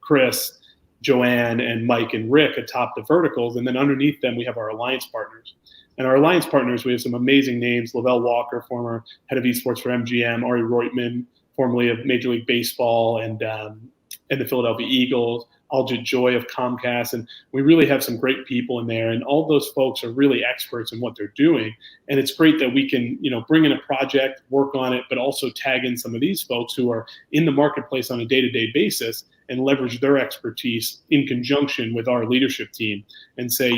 Chris, Joanne, and Mike and Rick atop the verticals. And then underneath them, we have our alliance partners. And our alliance partners, we have some amazing names: Lavelle Walker, former head of esports for MGM, Ari Reutemann, formerly of Major League Baseball and the Philadelphia Eagles, Aljit Joy of Comcast, and we really have some great people in there, and all those folks are really experts in what they're doing. And it's great that we can, bring in a project, work on it, but also tag in some of these folks who are in the marketplace on a day-to-day basis and leverage their expertise in conjunction with our leadership team and say,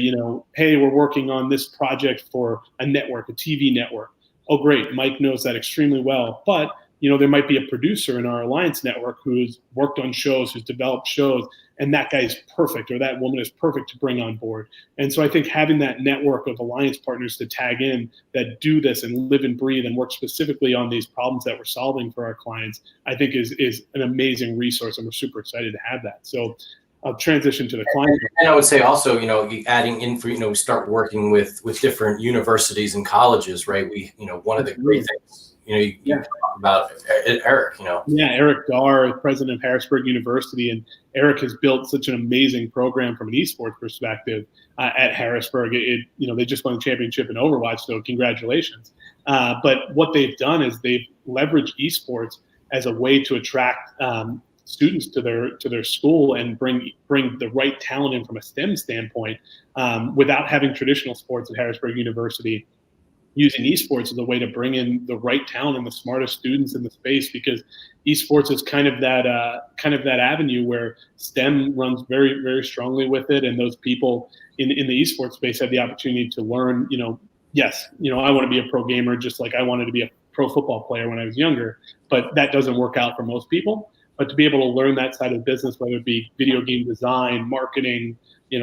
hey, we're working on this project for a network, a TV network. Oh, great, Mike knows that extremely well, but there might be a producer in our alliance network who's worked on shows, who's developed shows, and that guy is perfect, or that woman is perfect to bring on board. And so I think having that network of alliance partners to tag in that do this and live and breathe and work specifically on these problems that we're solving for our clients, I think is an amazing resource, and we're super excited to have that. So I'll transition to the client. And I would say also, adding in for, we start working with different universities and colleges, right? We, one of the great things you talk about Eric, Yeah, Eric Dar, president of Harrisburg University, and Eric has built such an amazing program from an esports perspective at Harrisburg. They just won the championship in Overwatch, so congratulations. But what they've done is they've leveraged esports as a way to attract students to their school and bring the right talent in from a STEM standpoint, without having traditional sports at Harrisburg University, using esports as a way to bring in the right talent and the smartest students in the space, because esports is kind of that avenue where STEM runs very, very strongly with it, and those people in the esports space have the opportunity to learn. Yes, I want to be a pro gamer just like I wanted to be a pro football player when I was younger, but that doesn't work out for most people. But to be able to learn that side of the business, whether it be video game design, marketing,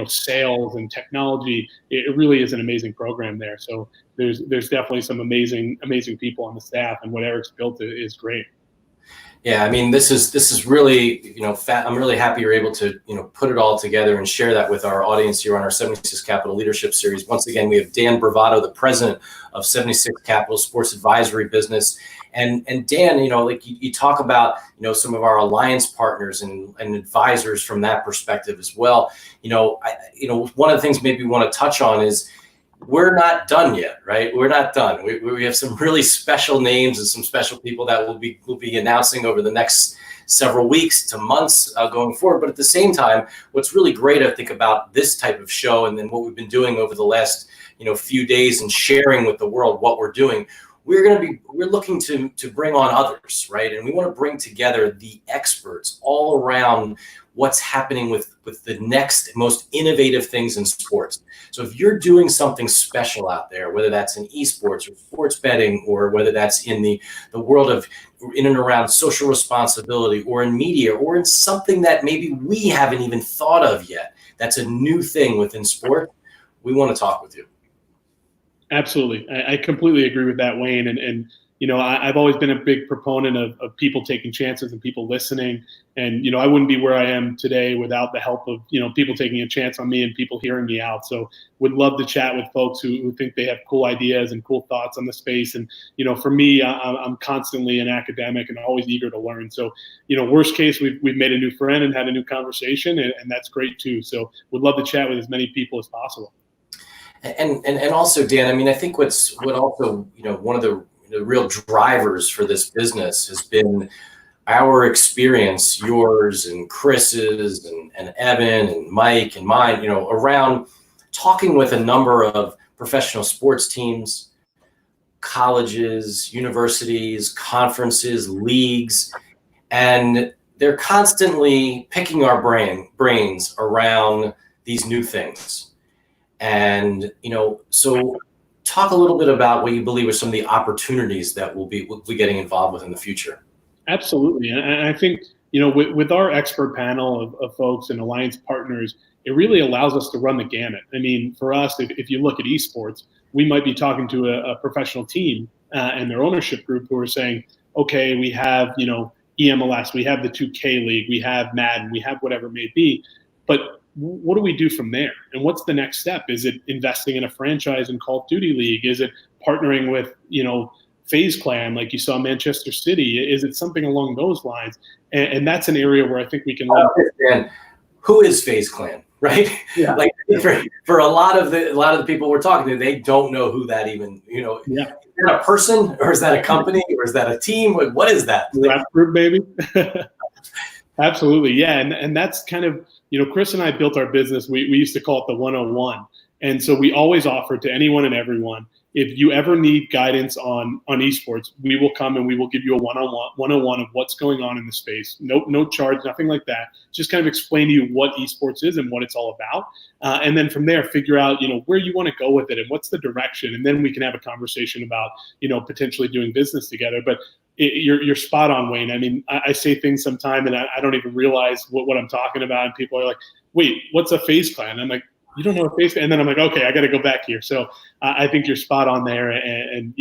sales and technology, it really is an amazing program there. So there's definitely some amazing people on the staff, and what Eric's built is great. Yeah, I mean, this is really, I'm really happy you're able to, put it all together and share that with our audience here on our 76 Capital Leadership Series. Once again, we have Dan Bravato, the president of 76 Capital Sports Advisory Business. And Dan, like you talk about, some of our alliance partners and advisors from that perspective as well. One of the things maybe we want to touch on is we're not done yet, right? We're not done. We have some really special names and some special people that we'll be announcing over the next several weeks to months going forward. But at the same time, what's really great, I think, about this type of show, and then what we've been doing over the last few days and sharing with the world what we're doing, we're looking to bring on others, right? And we want to bring together the experts all around what's happening with the next most innovative things in sports. So if you're doing something special out there, whether that's in esports or sports betting, or whether that's in the world of in and around social responsibility, or in media, or in something that maybe we haven't even thought of yet, that's a new thing within sport, we want to talk with you. Absolutely. I completely agree with that, Wayne. And I've always been a big proponent of people taking chances and people listening. And, I wouldn't be where I am today without the help of, people taking a chance on me and people hearing me out. So would love to chat with folks who think they have cool ideas and cool thoughts on the space. And, for me, I'm constantly an academic and always eager to learn. So, worst case, we've made a new friend and had a new conversation, and that's great too. So would love to chat with as many people as possible. And also, Dan, I mean, I think what also, one of the real drivers for this business has been our experience, yours and Chris's and Evan and Mike and mine, around talking with a number of professional sports teams, colleges, universities, conferences, leagues, and they're constantly picking our brains around these new things. And, so talk a little bit about what you believe are some of the opportunities that we'll be getting involved with in the future. Absolutely. And I think, with our expert panel of folks and alliance partners, it really allows us to run the gamut. I mean, for us, if you look at esports, we might be talking to a professional team and their ownership group who are saying, okay, we have, EMLS, we have the 2K League, we have Madden, we have whatever it may be. But what do we do from there? And what's the next step? Is it investing in a franchise in Call of Duty League? Is it partnering with, FaZe Clan, like you saw Manchester City? Is it something along those lines? And that's an area where I think we can learn. Who is FaZe Clan, right? Yeah. Like for a lot of the people we're talking to, they don't know who that even, Yeah. Is that a person, or is that a company, or is that a team? What is that? Rap group, baby. Absolutely. Yeah. And that's kind of, Chris and I built our business. We used to call it the 101. And so we always offer to anyone and everyone, if you ever need guidance on esports, we will come and we will give you a 101 of what's going on in the space. No charge, nothing like that. Just kind of explain to you what esports is and what it's all about. And then from there, figure out, where you want to go with it and what's the direction. And then we can have a conversation about, potentially doing business together. But you're spot on, Wayne. I mean, I say things sometime and I don't even realize what I'm talking about. And people are like, wait, what's a FaZe Clan? I'm like, you don't know what FaZe Clan? And then I'm like, okay, I got to go back here. So I think you're spot on there. And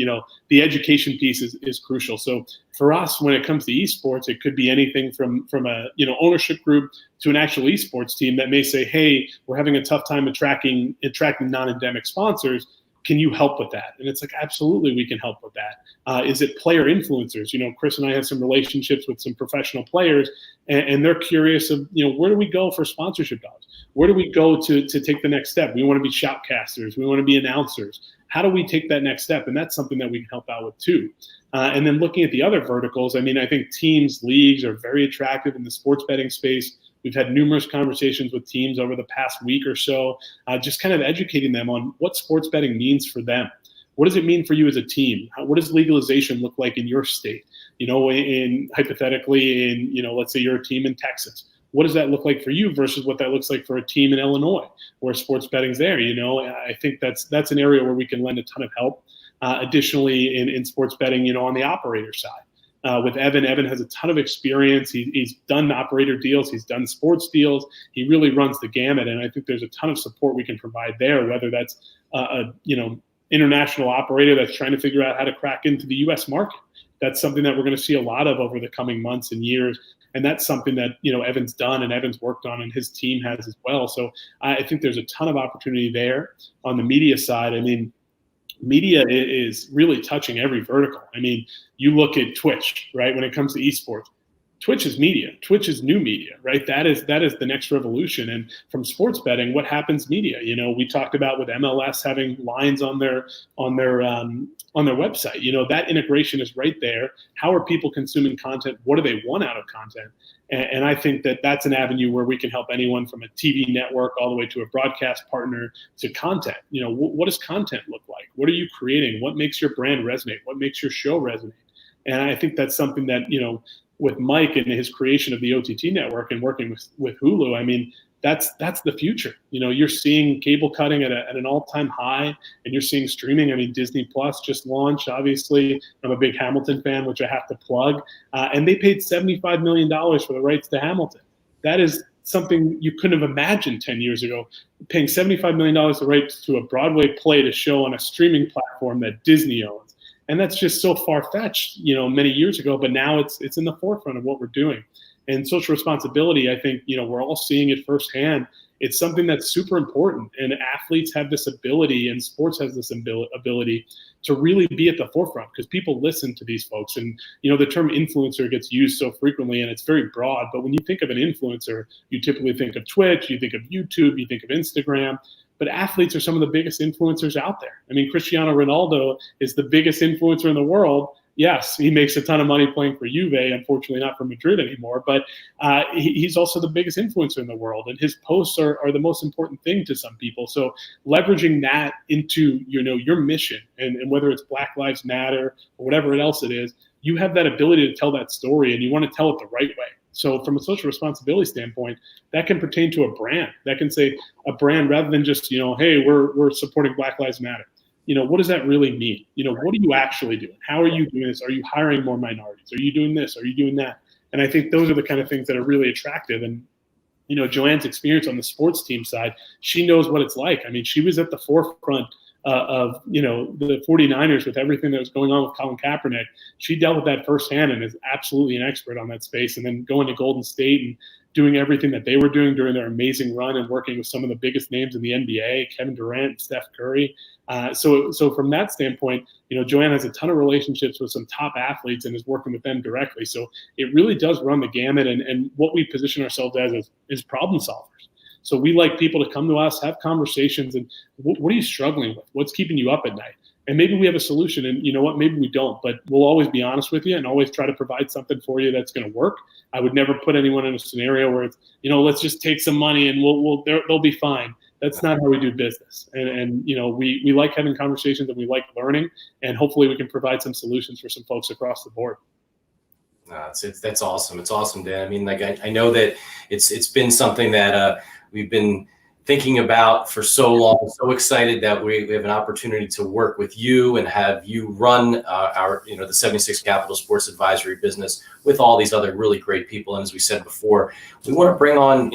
the education piece is crucial. So for us, when it comes to esports, it could be anything from a, ownership group to an actual esports team that may say, hey, we're having a tough time attracting non-endemic sponsors. Can you help with that? And it's like, absolutely, we can help with that. Is it player influencers? Chris and I have some relationships with some professional players, and they're curious of, where do we go for sponsorship dollars? Where do we go to take the next step? We want to be shoutcasters. We want to be announcers. How do we take that next step? And that's something that we can help out with too. And then looking at the other verticals, I think teams, leagues are very attractive in the sports betting space. We've had numerous conversations with teams over the past week or so, just kind of educating them on what sports betting means for them. What does it mean for you as a team? What does legalization look like in your state? Hypothetically, let's say you're a team in Texas. What does that look like for you versus what that looks like for a team in Illinois where sports betting's there? I think that's an area where we can lend a ton of help. Additionally, in sports betting, on the operator side. With Evan has a ton of experience. He's done operator deals. He's done sports deals. He really runs the gamut, and I think there's a ton of support we can provide there, whether that's international operator that's trying to figure out how to crack into the U.S. market. That's something that we're going to see a lot of over the coming months and years, and that's something that Evan's done and Evan's worked on, and his team has as well. So I think there's a ton of opportunity there. On the media side, media is really touching every vertical. You look at Twitch, right? When it comes to esports, Twitch is media. Twitch is new media, right? That is the next revolution. And from sports betting, what happens media? We talked about with MLS having lines on their website. That integration is right there. How are people consuming content? What do they want out of content? And I think that that's an avenue where we can help anyone from a TV network all the way to a broadcast partner to content. What does content look like? What are you creating? What makes your brand resonate? What makes your show resonate? And I think that's something that, with Mike and his creation of the OTT network and working with Hulu, that's the future. You're seeing cable cutting at an all-time high, and you're seeing streaming. Disney Plus just launched. Obviously, I'm a big Hamilton fan, which I have to plug. And they paid $75 million for the rights to Hamilton. That is something you couldn't have imagined 10 years ago. Paying $75 million the rights to a Broadway play to show on a streaming platform that Disney owns. And that's just so far-fetched, many years ago, but now it's in the forefront of what we're doing. And social responsibility, I think, we're all seeing it firsthand. It's something that's super important, and athletes have this ability, and sports has this ability to really be at the forefront because people listen to these folks. And, the term influencer gets used so frequently, and it's very broad. But when you think of an influencer, you typically think of Twitch, you think of YouTube, you think of Instagram. But athletes are some of the biggest influencers out there. Cristiano Ronaldo is the biggest influencer in the world. Yes, he makes a ton of money playing for Juve, unfortunately not for Madrid anymore, but he's also the biggest influencer in the world, and his posts are the most important thing to some people. So leveraging that into your mission, and whether it's Black Lives Matter or whatever else it is, you have that ability to tell that story, and you want to tell it the right way. So from a social responsibility standpoint, that can pertain to a brand. That can say a brand rather than just, hey, we're supporting Black Lives Matter. What does that really mean? What are you actually doing? How are you doing this? Are you hiring more minorities? Are you doing this? Are you doing that? And I think those are the kind of things that are really attractive. And, Joanne's experience on the sports team side, she knows what it's like. She was at the forefront of the 49ers with everything that was going on with Colin Kaepernick. She dealt with that firsthand and is absolutely an expert on that space. And then going to Golden State and doing everything that they were doing during their amazing run and working with some of the biggest names in the NBA, Kevin Durant, Steph Curry. So from that standpoint, Joanne has a ton of relationships with some top athletes and is working with them directly. So it really does run the gamut. And what we position ourselves as is problem solvers. So we like people to come to us, have conversations, and what are you struggling with? What's keeping you up at night? And maybe we have a solution, and you know what, maybe we don't, but we'll always be honest with you and always try to provide something for you that's going to work. I would never put anyone in a scenario where it's, let's just take some money and they'll be fine. That's not how we do business. And we like having conversations and we like learning, and hopefully we can provide some solutions for some folks across the board. That's awesome. It's awesome, Dan. I know that it's been something that we've been thinking about for so long. So excited that we have an opportunity to work with you and have you run our the 76 Capital Sports Advisory business with all these other really great people. And as we said before, we want to bring on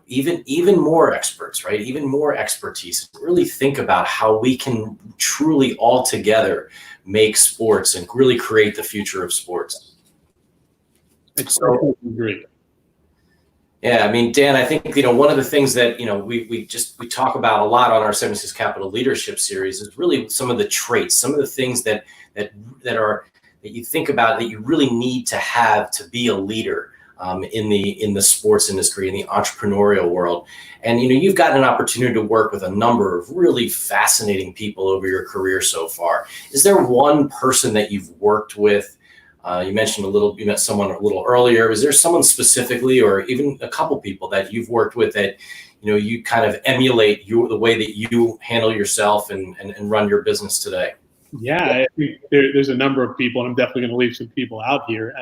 even more experts, right? Even more expertise. Really think about how we can truly all together make sports and really create the future of sports. So great. Yeah, I mean, Dan, I think, one of the things that, we talk about a lot on our 76 Capital Leadership Series is really some of the traits, some of the things that that you think about that you really need to have to be a leader in the sports industry, in the entrepreneurial world. And, you've gotten an opportunity to work with a number of really fascinating people over your career so far. Is there one person that you've worked with? You mentioned you met someone a little earlier. Was there someone specifically, or even a couple people that you've worked with that, you kind of emulate the way that you handle yourself and run your business today? Yeah, I think there's a number of people, and I'm definitely going to leave some people out here.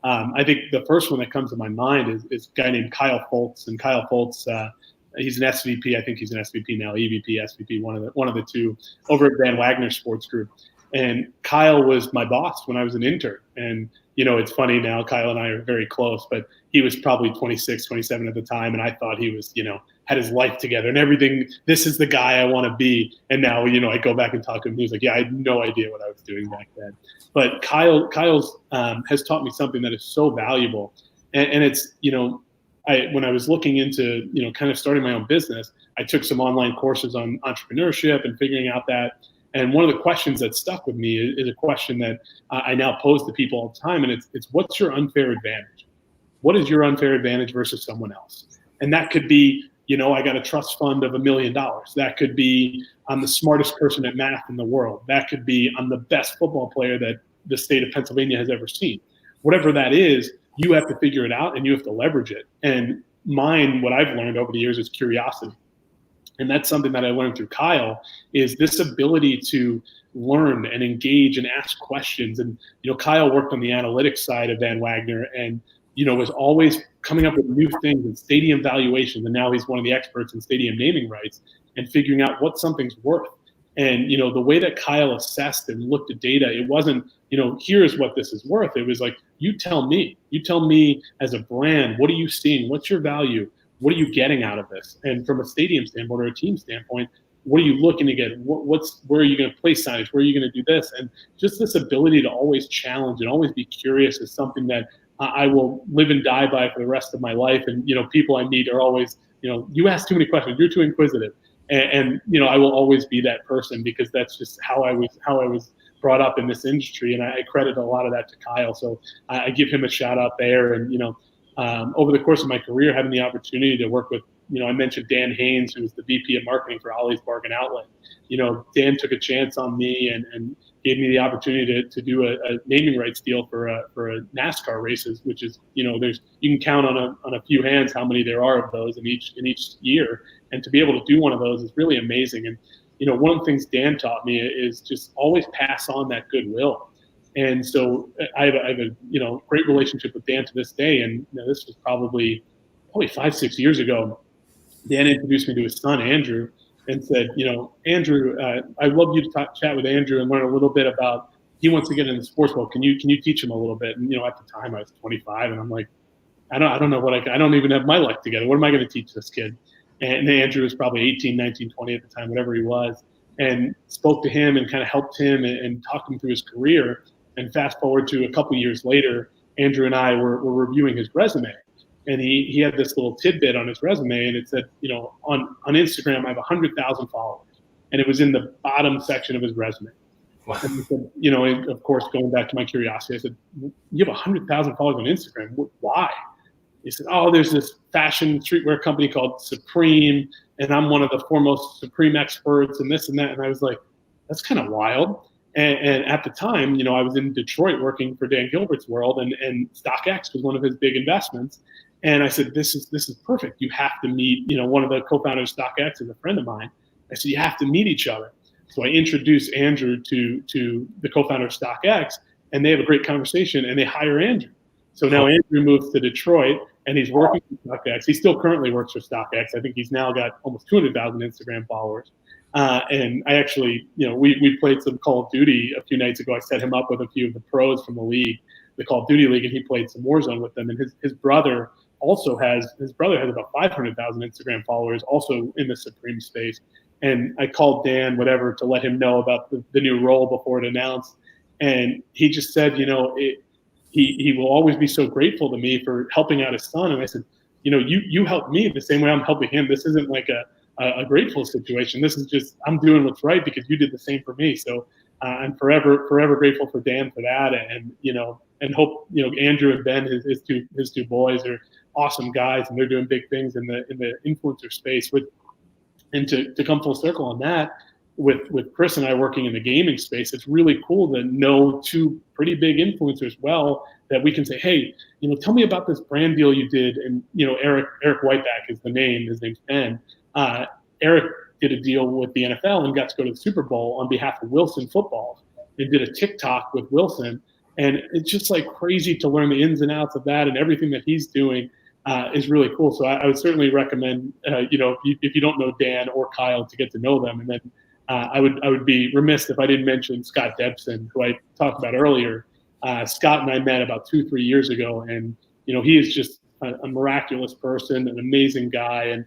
I think the first one that comes to my mind is a guy named Kyle Fultz, and Kyle Fultz, he's an SVP. I think he's an SVP now, EVP, SVP, one of the two over at Van Wagner Sports Group. And Kyle was my boss when I was an intern. And, it's funny now, Kyle and I are very close, but he was probably 26, 27 at the time. And I thought he was, had his life together and everything. This is the guy I want to be. And now, I go back and talk to him. He was like, yeah, I had no idea what I was doing back then. But Kyle's has taught me something that is so valuable. And it's, when I was looking into, kind of starting my own business, I took some online courses on entrepreneurship and figuring out that. And one of the questions that stuck with me is a question that I now pose to people all the time. And it's what's your unfair advantage? What is your unfair advantage versus someone else? And that could be, I got a trust fund of $1 million. That could be I'm the smartest person at math in the world. That could be I'm the best football player that the state of Pennsylvania has ever seen. Whatever that is, you have to figure it out and you have to leverage it. And what I've learned over the years is curiosity. And that's something that I learned through Kyle is this ability to learn and engage and ask questions. And, Kyle worked on the analytics side of Van Wagner and, was always coming up with new things in stadium valuations. And now he's one of the experts in stadium naming rights and figuring out what something's worth. And, the way that Kyle assessed and looked at data, it wasn't, here's what this is worth. It was like, you tell me as a brand, what are you seeing? What's your value? What are you getting out of this? And from a stadium standpoint or a team standpoint, what are you looking to get? Where are you going to place signage? Where are you going to do this? And just this ability to always challenge and always be curious is something that I will live and die by for the rest of my life. And, people I meet are always, you ask too many questions. You're too inquisitive. And I will always be that person because that's just how I was brought up in this industry. And I credit a lot of that to Kyle. So I give him a shout out there. And, over the course of my career, having the opportunity to work with, I mentioned Dan Haynes, who was the VP of marketing for Ollie's Bargain Outlet. Dan took a chance on me and gave me the opportunity to do a naming rights deal for a NASCAR races, which is, you can count on a few hands how many there are of those in each year. And to be able to do one of those is really amazing. And, one of the things Dan taught me is just always pass on that goodwill. And so I have a great relationship with Dan to this day. And this was probably 5-6 years ago. Dan introduced me to his son, Andrew, and said, Andrew, I'd love you to chat with Andrew and learn a little bit about, he wants to get into the sports world. Can you teach him a little bit? And, at the time I was 25 and I'm like, I don't know I don't even have my life together. What am I going to teach this kid? And Andrew was probably 18, 19, 20 at the time, whatever he was, and spoke to him and kind of helped him and talked him through his career. And fast forward to a couple of years later, Andrew and I were reviewing his resume. And he had this little tidbit on his resume, and it said, on Instagram, I have 100,000 followers. And it was in the bottom section of his resume. Wow. And he said, and of course, going back to my curiosity, I said, you have 100,000 followers on Instagram. Why? He said, there's this fashion streetwear company called Supreme, and I'm one of the foremost Supreme experts and this and that. And I was like, that's kind of wild. And at the time, I was in Detroit working for Dan Gilbert's world, and StockX was one of his big investments. And I said, this is perfect. You have to meet, one of the co-founders of StockX is a friend of mine. I said, you have to meet each other. So I introduced Andrew to the co-founder of StockX, and they have a great conversation, and they hire Andrew. So now Andrew moves to Detroit, and he's working for StockX. He still currently works for StockX. I think he's now got almost 200,000 Instagram followers. And I actually, we played some Call of Duty a few nights ago. I set him up with a few of the pros from the league, the Call of Duty League, and he played some Warzone with them. And his brother has about 500,000 Instagram followers, also in the Supreme space. And I called Dan, to let him know about the new role before it announced. And he just said, he will always be so grateful to me for helping out his son. And I said, you helped me the same way I'm helping him. This isn't like a grateful situation. This is just, I'm doing what's right because you did the same for me. So I'm forever grateful for Dan for that. And hope, Andrew and Ben, his two boys, are awesome guys, and they're doing big things in the influencer space. And to come full circle on that, with Chris and I working in the gaming space, it's really cool to know two pretty big influencers well, that we can say, hey, tell me about this brand deal you did. And, Eric Whiteback is the name. His name's Ben. Eric did a deal with the NFL and got to go to the Super Bowl on behalf of Wilson Football, and did a TikTok with Wilson. And it's just like crazy to learn the ins and outs of that, and everything that he's doing is really cool. So I would certainly recommend, if you don't know Dan or Kyle, to get to know them. And then I would be remiss if I didn't mention Scott Debson, who I talked about earlier. Scott and I met about 2-3 years ago, and he is just a miraculous person, an amazing guy, and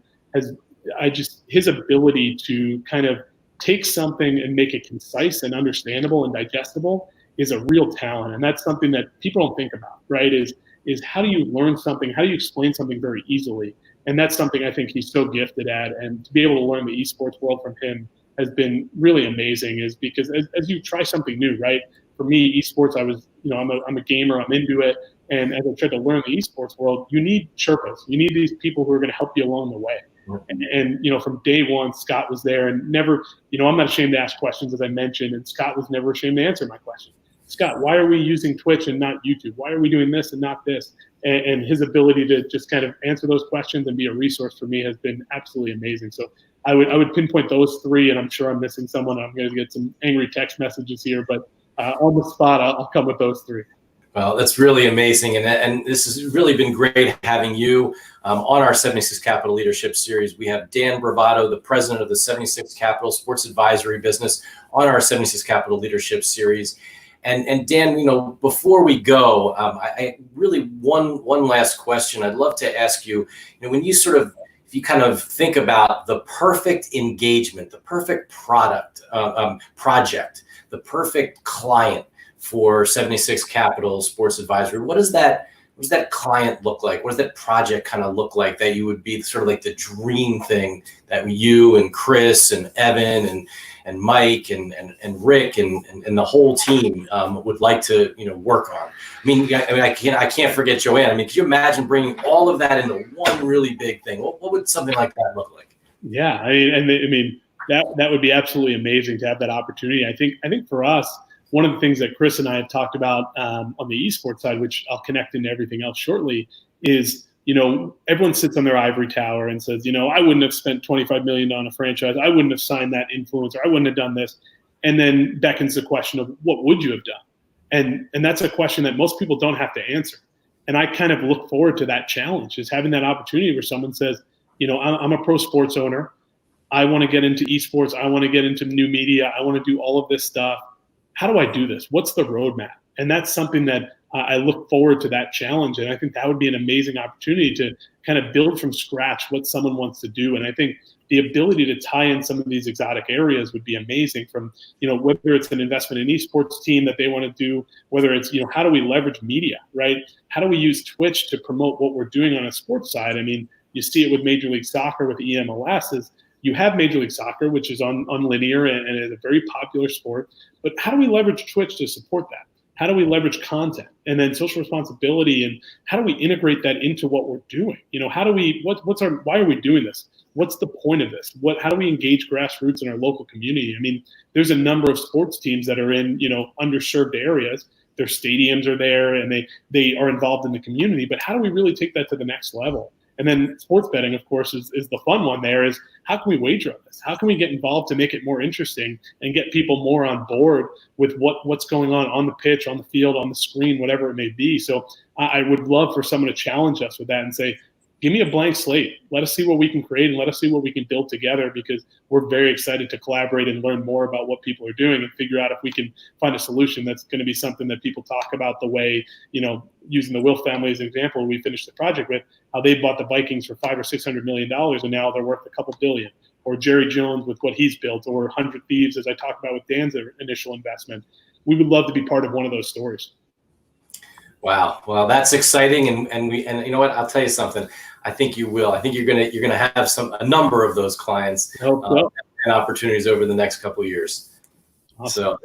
his ability to kind of take something and make it concise and understandable and digestible is a real talent. And that's something that people don't think about, right? Is how do you learn something? How do you explain something very easily? And that's something I think he's so gifted at. And to be able to learn the esports world from him has been really amazing, is because as you try something new, right? For me, esports, I'm a gamer, I'm into it. And as I tried to learn the esports world, you need Sherpas. You need these people who are going to help you along the way. And from day one, Scott was there, and never, I'm not ashamed to ask questions, as I mentioned, and Scott was never ashamed to answer my question. Scott, why are we using Twitch and not YouTube? Why are we doing this and not this? And his ability to just kind of answer those questions and be a resource for me has been absolutely amazing. So I would pinpoint those three, and I'm sure I'm missing someone. I'm going to get some angry text messages here, but on the spot, I'll come with those three. Well, that's really amazing. And this has really been great having you on our 76 Capital Leadership Series. We have Dan Bravato, the president of the 76 Capital Sports Advisory business, on our 76 Capital Leadership Series. And Dan, before we go, I really, one last question I'd love to ask you. When you if you kind of think about the perfect engagement, the perfect project, the perfect client for 76 Capital Sports Advisory, what does that client look like? What does that project kind of look like, that you would be sort of like the dream thing that you and Chris and Evan and Mike and Rick and the whole team would like to work on? I can't forget Joanne. Could you imagine bringing all of that into one really big thing? What would something like that look like? Yeah, that would be absolutely amazing to have that opportunity. I think for us, one of the things that Chris and I have talked about on the esports side, which I'll connect into everything else shortly, is everyone sits on their ivory tower and says, I wouldn't have spent $25 million on a franchise. I wouldn't have signed that influencer. I wouldn't have done this. And then beckons the question of, what would you have done? And that's a question that most people don't have to answer. And I kind of look forward to that challenge, is having that opportunity where someone says, I'm a pro sports owner. I want to get into esports. I want to get into new media. I want to do all of this stuff. How do I do this? What's the roadmap? And that's something that I look forward to, that challenge. And I think that would be an amazing opportunity to kind of build from scratch what someone wants to do. And I think the ability to tie in some of these exotic areas would be amazing, from, whether it's an investment in esports team that they want to do, whether it's, how do we leverage media, right? How do we use Twitch to promote what we're doing on a sports side? You see it with Major League Soccer, with EMLS, is you have Major League Soccer, which is on linear and is a very popular sport. But how do we leverage Twitch to support that? How do we leverage content and then social responsibility, and how do we integrate that into what we're doing? How do we, why are we doing this? What's the point of this? How do we engage grassroots in our local community? There's a number of sports teams that are in, underserved areas. Their stadiums are there and they are involved in the community, but how do we really take that to the next level? And then sports betting, of course, is the fun one. There is, how can we wager on this? How can we get involved to make it more interesting and get people more on board with what's going on the pitch, on the field, on the screen, whatever it may be? So I would love for someone to challenge us with that and say, give me a blank slate. Let us see what we can create, and let us see what we can build together, because we're very excited to collaborate and learn more about what people are doing and figure out if we can find a solution that's going to be something that people talk about, the way, using the Will family as an example, we finished the project with, how they bought the Vikings for $500 or $600 million, and now they're worth a couple billion. Or Jerry Jones with what he's built, or 100 Thieves, as I talked about with Dan's initial investment. We would love to be part of one of those stories. Wow. Well, that's exciting. And you know what? I'll tell you something. I think you will. I think you're gonna have a number of those clients I hope so. and opportunities over the next couple of years. Awesome. So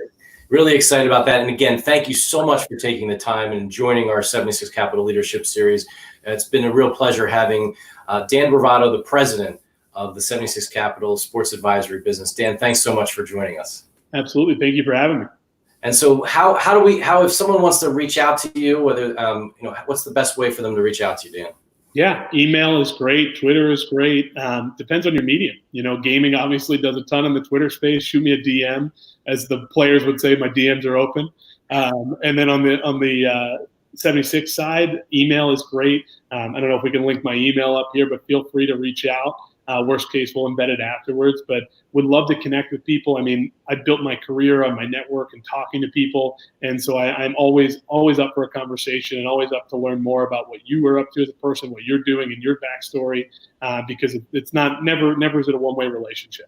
really excited about that. And again, thank you so much for taking the time and joining our 76 Capital Leadership Series. It's been a real pleasure having Dan Bravato, the president of the 76 Capital Sports Advisory business. Dan, thanks so much for joining us. Absolutely. Thank you for having me. And so how if someone wants to reach out to you, whether, what's the best way for them to reach out to you, Dan? Yeah, email is great. Twitter is great. Depends on your medium. Gaming obviously does a ton in the Twitter space. Shoot me a DM, as the players would say. My DMs are open. And then on the 76 side, email is great. I don't know if we can link my email up here, but feel free to reach out. Worst case, we'll embed it afterwards, but would love to connect with people. I mean, I built my career on my network and talking to people. And so I'm always up for a conversation and always up to learn more about what you were up to as a person, what you're doing and your backstory, because it's never is it a one-way relationship.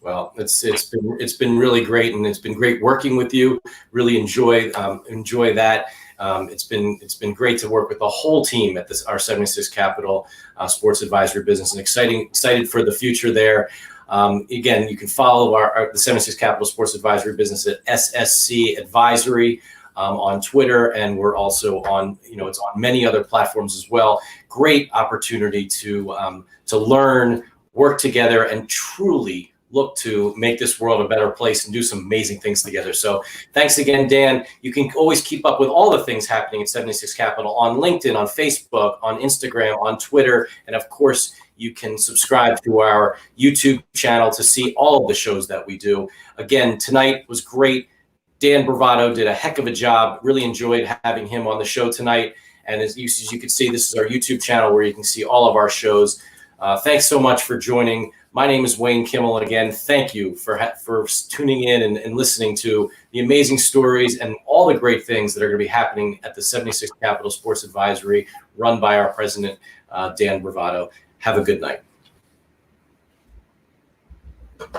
Well, it's been really great, and it's been great working with you. Really enjoy that. It's been great to work with the whole team at our 76 Capital Sports Advisory business, and excited for the future there. Again, you can follow the 76 Capital Sports Advisory business at SSC Advisory on Twitter, and we're also on it's on many other platforms as well. Great opportunity to learn, work together, and truly look to make this world a better place and do some amazing things together. So thanks again, Dan. You can always keep up with all the things happening at 76 Capital on LinkedIn, on Facebook, on Instagram, on Twitter. And of course, you can subscribe to our YouTube channel to see all of the shows that we do. Again, tonight was great. Dan Bravato did a heck of a job. Really enjoyed having him on the show tonight. And as you can see, this is our YouTube channel where you can see all of our shows. Thanks so much for joining. My name is Wayne Kimmel, and again, thank you for tuning in and listening to the amazing stories and all the great things that are going to be happening at the 76 Capital Sports Advisory, run by our president, Dan Bravato. Have a good night.